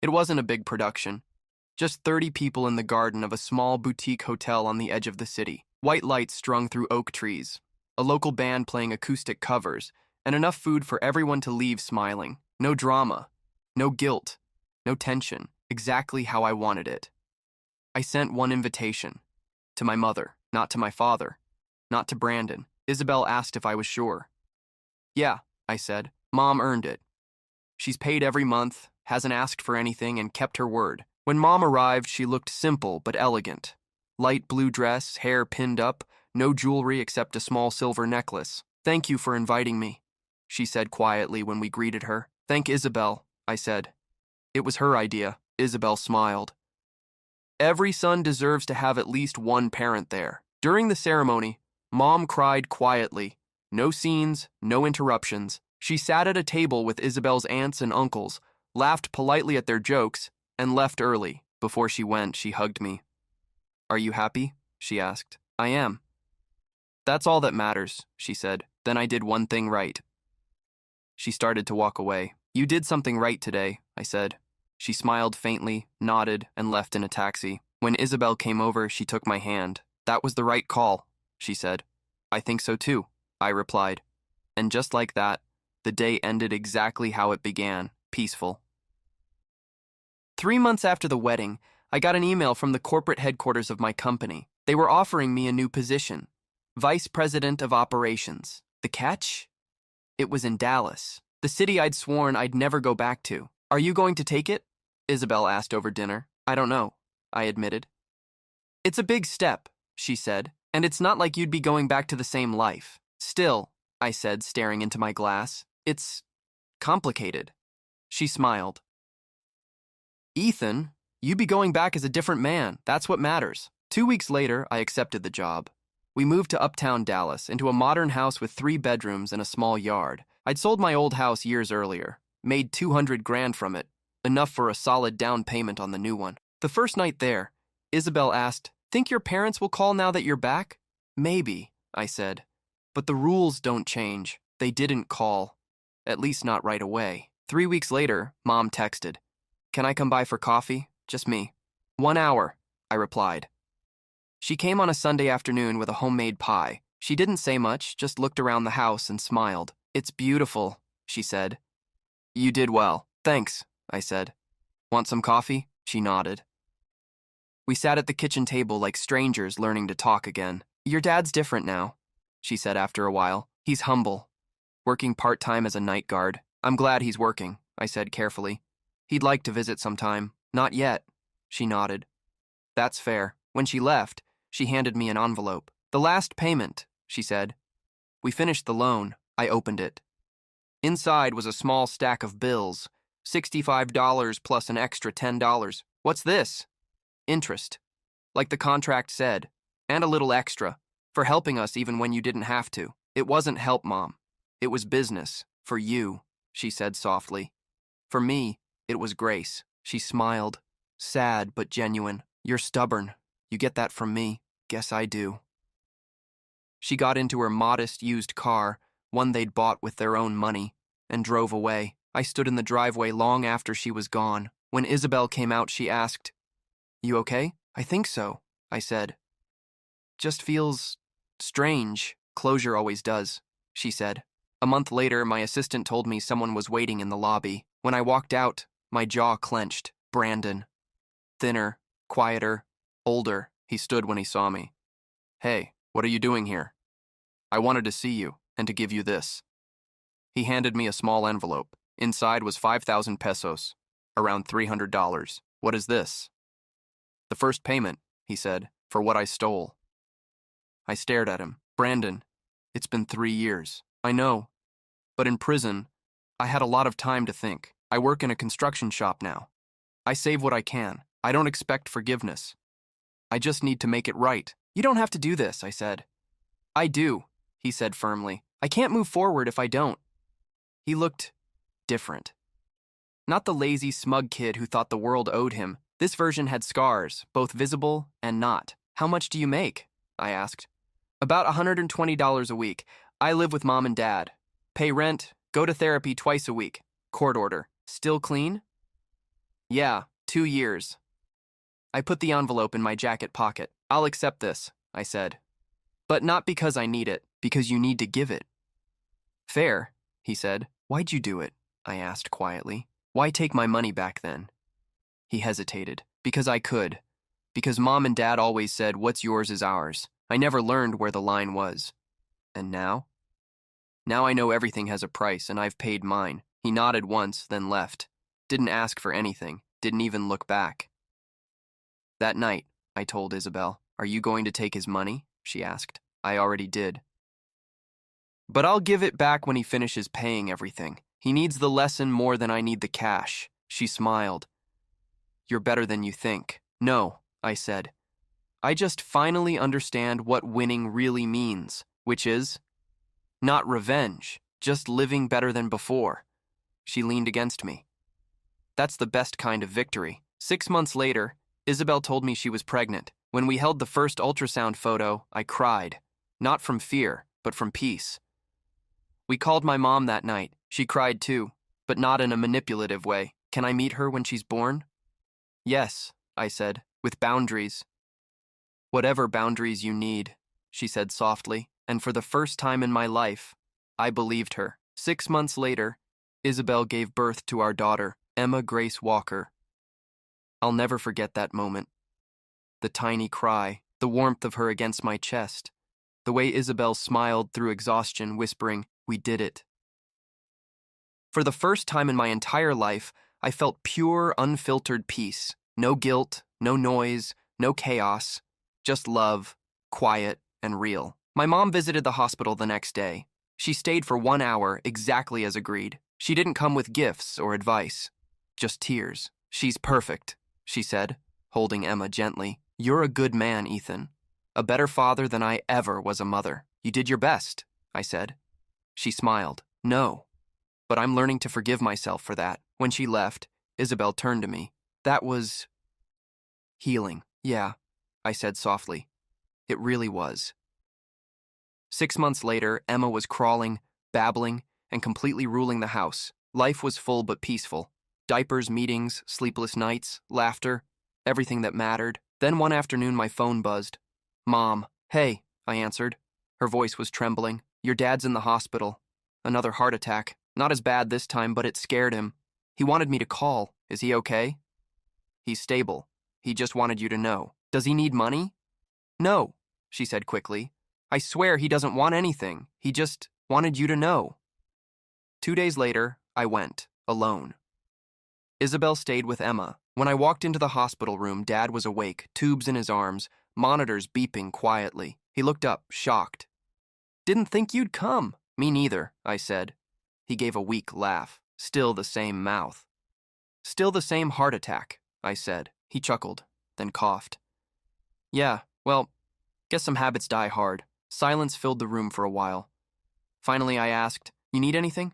It wasn't a big production. Just 30 people in the garden of a small boutique hotel on the edge of the city. White lights strung through oak trees. A local band playing acoustic covers. And enough food for everyone to leave smiling. No drama. No guilt. No tension. Exactly how I wanted it. I sent one invitation. To my mother, not to my father. Not to Brandon. Isabel asked if I was sure. Yeah, I said. Mom earned it. She's paid every month, hasn't asked for anything, and kept her word. When Mom arrived, she looked simple but elegant. Light blue dress, hair pinned up, no jewelry except a small silver necklace. Thank you for inviting me, she said quietly when we greeted her. Thank Isabel, I said. It was her idea. Isabel smiled. Every son deserves to have at least one parent there. During the ceremony, Mom cried quietly. No scenes, no interruptions. She sat at a table with Isabel's aunts and uncles, laughed politely at their jokes, and left early. Before she went, she hugged me. Are you happy? She asked. I am. That's all that matters, she said. Then I did one thing right. She started to walk away. You did something right today, I said. She smiled faintly, nodded, and left in a taxi. When Isabel came over, she took my hand. That was the right call, she said. I think so too, I replied. And just like that, the day ended exactly how it began, peaceful. 3 months after the wedding, I got an email from the corporate headquarters of my company. They were offering me a new position, Vice President of Operations. The catch? It was in Dallas, the city I'd sworn I'd never go back to. Are you going to take it? Isabel asked over dinner. I don't know, I admitted. It's a big step, she said, and it's not like you'd be going back to the same life. Still, I said, staring into my glass, it's complicated. She smiled. Ethan, you'd be going back as a different man. That's what matters. 2 weeks later, I accepted the job. We moved to uptown Dallas, into a modern house with 3 bedrooms and a small yard. I'd sold my old house years earlier, made $200,000 from it, enough for a solid down payment on the new one. The first night there, Isabel asked, Think your parents will call now that you're back? Maybe, I said. But the rules don't change. They didn't call, at least not right away. 3 weeks later, Mom texted, "Can I come by for coffee? Just me." 1 hour, I replied. She came on a Sunday afternoon with a homemade pie. She didn't say much, just looked around the house and smiled. "It's beautiful," she said. "You did well." "Thanks," I said. "Want some coffee?" She nodded. We sat at the kitchen table like strangers learning to talk again. "Your dad's different now," she said after a while. "He's humble, working part-time as a night guard." "I'm glad he's working," I said carefully. "He'd like to visit sometime." "Not yet," she nodded. "That's fair." When she left, she handed me an envelope. "The last payment," she said. "We finished the loan." I opened it. Inside was a small stack of bills, $65 plus an extra $10. "What's this?" "Interest, like the contract said, and a little extra, for helping us even when you didn't have to." "It wasn't help, Mom. It was business, for you," she said softly. "For me, it was grace." She smiled, sad but genuine. "You're stubborn. You get that from me." "Guess I do." She got into her modest used car, one they'd bought with their own money, and drove away. I stood in the driveway long after she was gone. When Isabel came out, she asked, "You okay?" "I think so," I said. "Just feels strange." "Closure always does," she said. A month later, my assistant told me someone was waiting in the lobby. When I walked out, my jaw clenched. Brandon. Thinner, quieter, older. He stood when he saw me. "Hey, what are you doing here?" "I wanted to see you, and to give you this." He handed me a small envelope. Inside was 5,000 pesos, around $300. "What is this?" "The first payment," he said, "for what I stole." I stared at him. "Brandon, it's been 3 years." "I know, but in prison, I had a lot of time to think. I work in a construction shop now. I save what I can. I don't expect forgiveness. I just need to make it right." "You don't have to do this," I said. "I do," he said firmly. "I can't move forward if I don't." He looked different. Not the lazy, smug kid who thought the world owed him. This version had scars, both visible and not. "How much do you make?" I asked. "About $120 a week. I live with Mom and Dad. Pay rent, go to therapy twice a week. Court order. Still clean?" "Yeah, 2 years." I put the envelope in my jacket pocket. "I'll accept this," I said. "But not because I need it, because you need to give it." "Fair," he said. "Why'd you do it?" I asked quietly. "Why take my money back then?" He hesitated. "Because I could. Because Mom and Dad always said, 'What's yours is ours.' I never learned where the line was." "And now?" "Now I know everything has a price, and I've paid mine." He nodded once, then left. Didn't ask for anything. Didn't even look back. That night, I told Isabel, "Are you going to take his money?" she asked. "I already did. But I'll give it back when he finishes paying everything. He needs the lesson more than I need the cash." She smiled. "You're better than you think." "No," I said. "I just finally understand what winning really means, which is not revenge, just living better than before." She leaned against me. "That's the best kind of victory." 6 months later, Isabel told me she was pregnant. When we held the first ultrasound photo, I cried. Not from fear, but from peace. We called my mom that night. She cried too, but not in a manipulative way. "Can I meet her when she's born?" "Yes," I said, "with boundaries." "Whatever boundaries you need," she said softly, and for the first time in my life, I believed her. 6 months later, Isabel gave birth to our daughter, Emma Grace Walker. I'll never forget that moment. The tiny cry, the warmth of her against my chest, the way Isabel smiled through exhaustion, whispering, "We did it." For the first time in my entire life, I felt pure, unfiltered peace. No guilt, no noise, no chaos, just love, quiet and real. My mom visited the hospital the next day. She stayed for 1 hour, exactly as agreed. She didn't come with gifts or advice, just tears. "She's perfect," she said, holding Emma gently. "You're a good man, Ethan. A better father than I ever was a mother. You did your best," I said. She smiled. "No, but I'm learning to forgive myself for that." When she left, Isabel turned to me. "That was healing." "Yeah," I said softly. "It really was." 6 months later, Emma was crawling, babbling, and completely ruling the house. Life was full but peaceful. Diapers, meetings, sleepless nights, laughter, everything that mattered. Then one afternoon my phone buzzed. "Mom." "Hey," I answered. Her voice was trembling. "Your dad's in the hospital. Another heart attack. Not as bad this time, but it scared him. He wanted me to call. Is he okay?" "He's stable. He just wanted you to know." "Does he need money?" "No," she said quickly. "I swear he doesn't want anything. He just wanted you to know." 2 days later, I went, alone. Isabel stayed with Emma. When I walked into the hospital room, Dad was awake, tubes in his arms, monitors beeping quietly. He looked up, shocked. "Didn't think you'd come." "Me neither," I said. He gave a weak laugh. Still the same mouth. "Still the same heart attack," I said. He chuckled, then coughed. "Yeah, well, guess some habits die hard." Silence filled the room for a while. Finally, I asked, "You need anything?"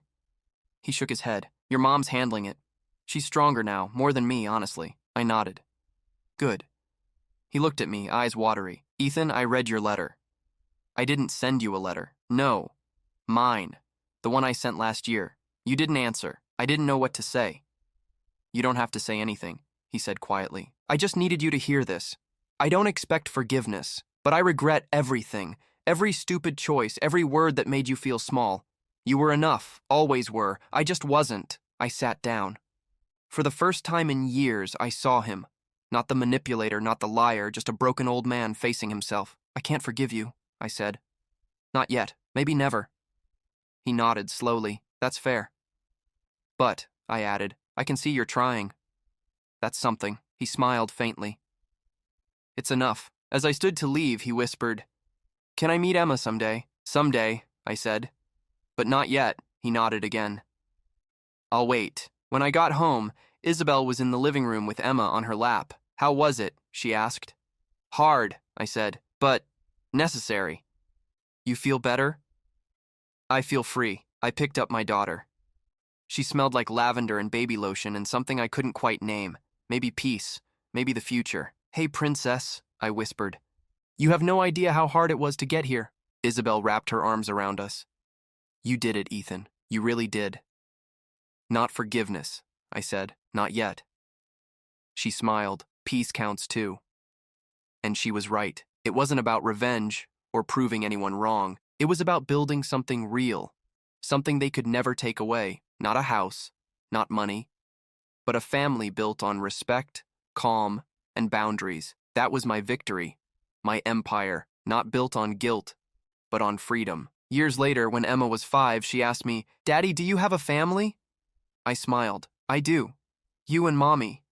He shook his head. "Your mom's handling it. She's stronger now, more than me, honestly." I nodded. "Good." He looked at me, eyes watery. "Ethan, I read your letter." "I didn't send you a letter." "No. Mine. The one I sent last year. You didn't answer. I didn't know what to say." "You don't have to say anything," he said quietly. "I just needed you to hear this. I don't expect forgiveness, but I regret everything. Every stupid choice, every word that made you feel small. You were enough, always were. I just wasn't." I sat down. For the first time in years, I saw him. Not the manipulator, not the liar, just a broken old man facing himself. "I can't forgive you," I said. "Not yet. Maybe never." He nodded slowly. "That's fair." "But," I added, "I can see you're trying." "That's something." He smiled faintly. "It's enough." As I stood to leave, he whispered, "Can I meet Emma someday?" "Someday," I said. "But not yet," he nodded again. "I'll wait." When I got home, Isabel was in the living room with Emma on her lap. "How was it?" she asked. "Hard," I said, "but necessary." "You feel better?" "I feel free." I picked up my daughter. She smelled like lavender and baby lotion and something I couldn't quite name. Maybe peace, maybe the future. "Hey, princess," I whispered. "You have no idea how hard it was to get here." Isabel wrapped her arms around us. "You did it, Ethan. You really did." "Not forgiveness," I said. "Not yet." She smiled. "Peace counts too." And she was right. It wasn't about revenge or proving anyone wrong. It was about building something real, something they could never take away. Not a house, not money, but a family built on respect, calm, and boundaries. That was my victory, my empire, not built on guilt, but on freedom. Years later, when Emma was 5, she asked me, "Daddy, do you have a family?" I smiled. "I do. You and Mommy."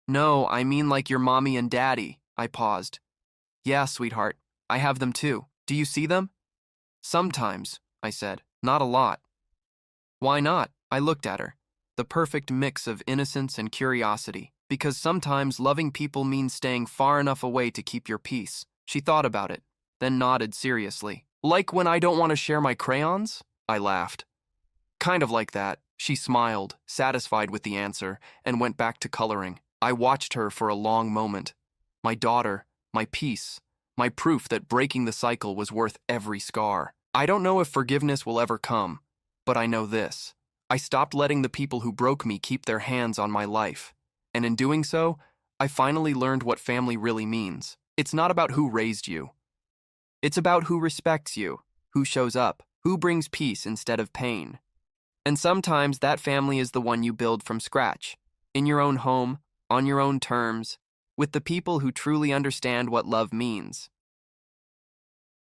"No, I mean like your mommy and daddy." I paused. "Yeah, sweetheart, I have them too. Do you see them?" "Sometimes," I said. "Not a lot." "Why not?" I looked at her. The perfect mix of innocence and curiosity. "Because sometimes loving people means staying far enough away to keep your peace." She thought about it, then nodded seriously. "Like when I don't want to share my crayons?" I laughed. "Kind of like that." She smiled, satisfied with the answer, and went back to coloring. I watched her for a long moment. My daughter, my peace, my proof that breaking the cycle was worth every scar. I don't know if forgiveness will ever come, but I know this. I stopped letting the people who broke me keep their hands on my life. And in doing so, I finally learned what family really means. It's not about who raised you. It's about who respects you, who shows up, who brings peace instead of pain. And sometimes that family is the one you build from scratch, in your own home, on your own terms, with the people who truly understand what love means.